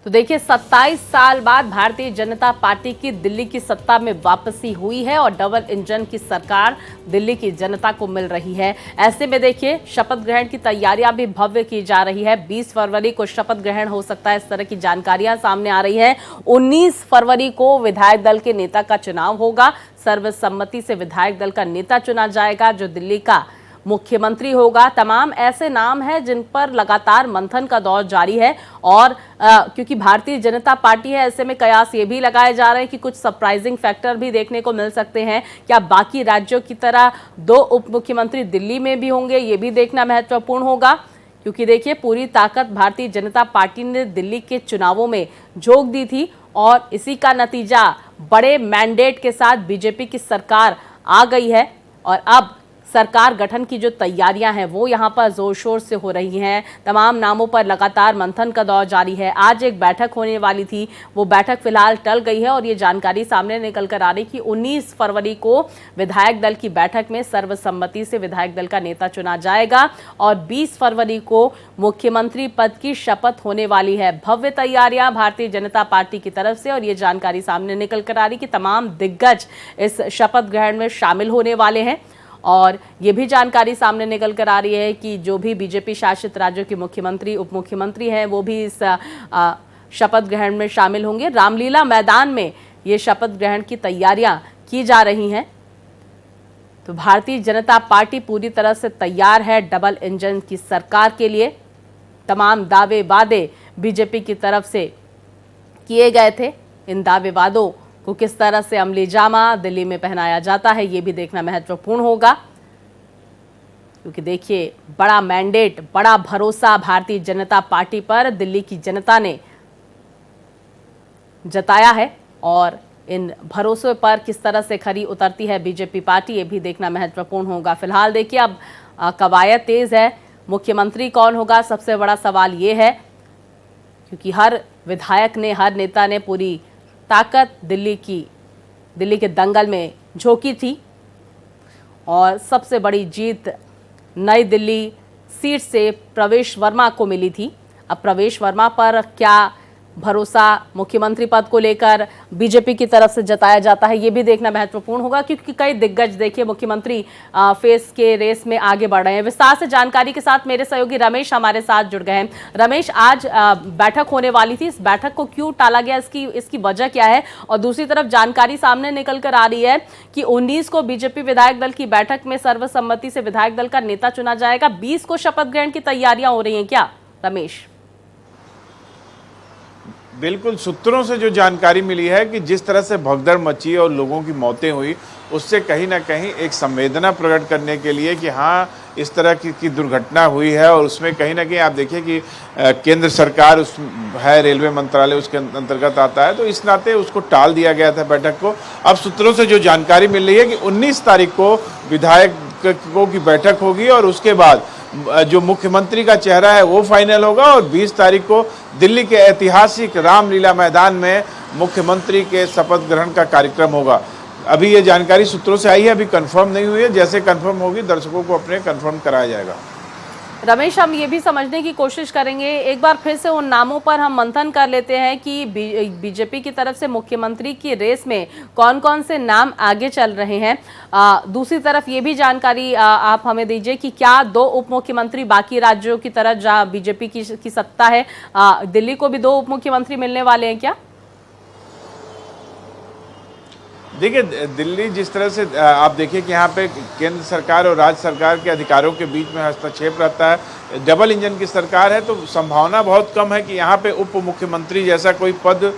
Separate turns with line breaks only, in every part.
तो देखिए 27 साल बाद भारतीय जनता पार्टी की दिल्ली की सत्ता में वापसी हुई है और डबल इंजन की सरकार दिल्ली की जनता को मिल रही है। ऐसे में देखिए शपथ ग्रहण की तैयारियां भी भव्य की जा रही है। 20 फरवरी को शपथ ग्रहण हो सकता है, इस तरह की जानकारियां सामने आ रही है। 19 फरवरी को विधायक दल के नेता का चुनाव होगा। सर्वसम्मति से विधायक दल का नेता चुना जाएगा जो दिल्ली का मुख्यमंत्री होगा। तमाम ऐसे नाम हैं जिन पर लगातार मंथन का दौर जारी है और क्योंकि भारतीय जनता पार्टी है, ऐसे में कयास ये भी लगाए जा रहे हैं कि कुछ सरप्राइजिंग फैक्टर भी देखने को मिल सकते हैं। क्या बाकी राज्यों की तरह 2 उप मुख्यमंत्री दिल्ली में भी होंगे, ये भी देखना महत्वपूर्ण होगा। क्योंकि देखिए पूरी ताकत भारतीय जनता पार्टी ने दिल्ली के चुनावों में झोंक दी थी और इसी का नतीजा बड़े मैंडेट के साथ बीजेपी की सरकार आ गई है और अब सरकार गठन की जो तैयारियां हैं वो यहां पर जोर शोर से हो रही हैं। तमाम नामों पर लगातार मंथन का दौर जारी है। आज एक बैठक होने वाली थी, वो बैठक फिलहाल टल गई है और ये जानकारी सामने निकल कर आ रही कि 19 फरवरी को विधायक दल की बैठक में सर्वसम्मति से विधायक दल का नेता चुना जाएगा और 20 फरवरी को मुख्यमंत्री पद की शपथ होने वाली है। भव्य तैयारियां भारतीय जनता पार्टी की तरफ से और ये जानकारी सामने निकल कर आ रही कि तमाम दिग्गज इस शपथ ग्रहण में शामिल होने वाले हैं और ये भी जानकारी सामने निकल कर आ रही है कि जो भी बीजेपी शासित राज्यों के मुख्यमंत्री उप मुख्यमंत्री हैं वो भी इस शपथ ग्रहण में शामिल होंगे। रामलीला मैदान में ये शपथ ग्रहण की तैयारियां की जा रही हैं। तो भारतीय जनता पार्टी पूरी तरह से तैयार है डबल इंजन की सरकार के लिए। तमाम दावे वादे बीजेपी की तरफ से किए गए थे। इन दावे वादों को किस तरह से अमली जामा दिल्ली में पहनाया जाता है ये भी देखना महत्वपूर्ण होगा। क्योंकि देखिए बड़ा मैंडेट, बड़ा भरोसा भारतीय जनता पार्टी पर दिल्ली की जनता ने जताया है और इन भरोसे पर किस तरह से खरी उतरती है बीजेपी पार्टी ये भी देखना महत्वपूर्ण होगा। फिलहाल देखिए अब कवायद तेज है। मुख्यमंत्री कौन होगा, सबसे बड़ा सवाल ये है क्योंकि हर विधायक ने, हर नेता ने पूरी ताकत दिल्ली के दंगल में झोंकी थी और सबसे बड़ी जीत नई दिल्ली सीट से प्रवेश वर्मा को मिली थी। अब प्रवेश वर्मा पर क्या भरोसा मुख्यमंत्री पद को लेकर बीजेपी की तरफ से जताया जाता है ये भी देखना महत्वपूर्ण होगा क्योंकि कई दिग्गज देखिए मुख्यमंत्री फेस के रेस में आगे बढ़ रहे हैं। विस्तार से जानकारी के साथ मेरे सहयोगी रमेश हमारे साथ जुड़ गए हैं। रमेश, आज बैठक होने वाली थी, इस बैठक को क्यों टाला गया, इसकी वजह क्या है? और दूसरी तरफ जानकारी सामने निकल कर आ रही है कि 19 को बीजेपी विधायक दल की बैठक में सर्वसम्मति से विधायक दल का नेता चुना जाएगा। 20 को शपथ ग्रहण की तैयारियां हो रही हैं क्या रमेश?
बिल्कुल, सूत्रों से जो जानकारी मिली है कि जिस तरह से भगदड़ मची और लोगों की मौतें हुई उससे कहीं ना कहीं एक संवेदना प्रकट करने के लिए कि हाँ इस तरह की दुर्घटना हुई है और उसमें कहीं ना कहीं आप देखिए कि केंद्र सरकार उस है, रेलवे मंत्रालय उसके अंतर्गत आता है, तो इस नाते उसको टाल दिया गया था बैठक को। अब सूत्रों से जो जानकारी मिल रही है कि 19 तारीख को विधायकों की बैठक होगी और उसके बाद जो मुख्यमंत्री का चेहरा है वो फाइनल होगा और 20 तारीख को दिल्ली के ऐतिहासिक रामलीला मैदान में मुख्यमंत्री के शपथ ग्रहण का कार्यक्रम होगा। अभी ये जानकारी सूत्रों से आई है, अभी कंफर्म नहीं हुई है। जैसे कंफर्म होगी दर्शकों को अपने कंफर्म कराया जाएगा।
रमेश, हम ये भी समझने की कोशिश करेंगे, एक बार फिर से उन नामों पर हम मंथन कर लेते हैं कि बीजेपी की तरफ से मुख्यमंत्री की रेस में कौन कौन से नाम आगे चल रहे हैं। दूसरी तरफ ये भी जानकारी आप हमें दीजिए कि क्या 2 उप मुख्यमंत्री बाकी राज्यों की तरह जहाँ बीजेपी की सत्ता है, दिल्ली को भी 2 उप मुख्यमंत्री मिलने वाले हैं क्या?
देखिए दिल्ली जिस तरह से आप देखिए कि यहाँ पे केंद्र सरकार और राज्य सरकार के अधिकारों के बीच में हस्तक्षेप रहता है। डबल इंजन की सरकार है तो संभावना बहुत कम है कि यहाँ पे उप मुख्यमंत्री जैसा कोई पद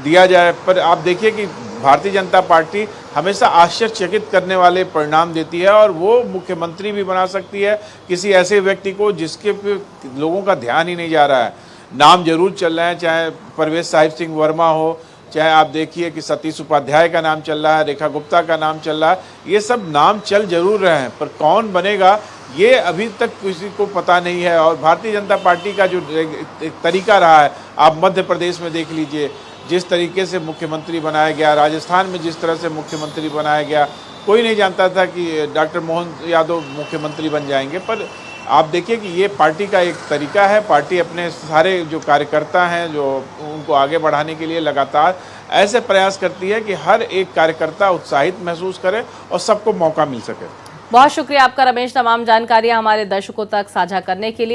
दिया जाए। पर आप देखिए कि भारतीय जनता पार्टी हमेशा आश्चर्यचकित करने वाले परिणाम देती है और वो मुख्यमंत्री भी बना सकती है किसी ऐसे व्यक्ति को जिसके पे लोगों का ध्यान ही नहीं जा रहा है। नाम जरूर चल रहे हैं, चाहे परवेश साहिब सिंह वर्मा हो, चाहे आप देखिए कि सतीश उपाध्याय का नाम चल रहा है, रेखा गुप्ता का नाम चल रहा है, ये सब नाम चल जरूर रहे हैं पर कौन बनेगा ये अभी तक किसी को पता नहीं है। और भारतीय जनता पार्टी का जो एक तरीका रहा है, आप मध्य प्रदेश में देख लीजिए जिस तरीके से मुख्यमंत्री बनाया गया, राजस्थान में जिस तरह से मुख्यमंत्री बनाया गया, कोई नहीं जानता था कि डॉक्टर मोहन यादव मुख्यमंत्री बन जाएंगे। पर आप देखिए कि ये पार्टी का एक तरीका है। पार्टी अपने सारे जो कार्यकर्ता हैं, जो उनको आगे बढ़ाने के लिए लगातार ऐसे प्रयास करती है कि हर एक कार्यकर्ता उत्साहित महसूस करे और सबको मौका मिल सके।
बहुत शुक्रिया आपका रमेश, तमाम जानकारियां हमारे दर्शकों तक साझा करने के लिए।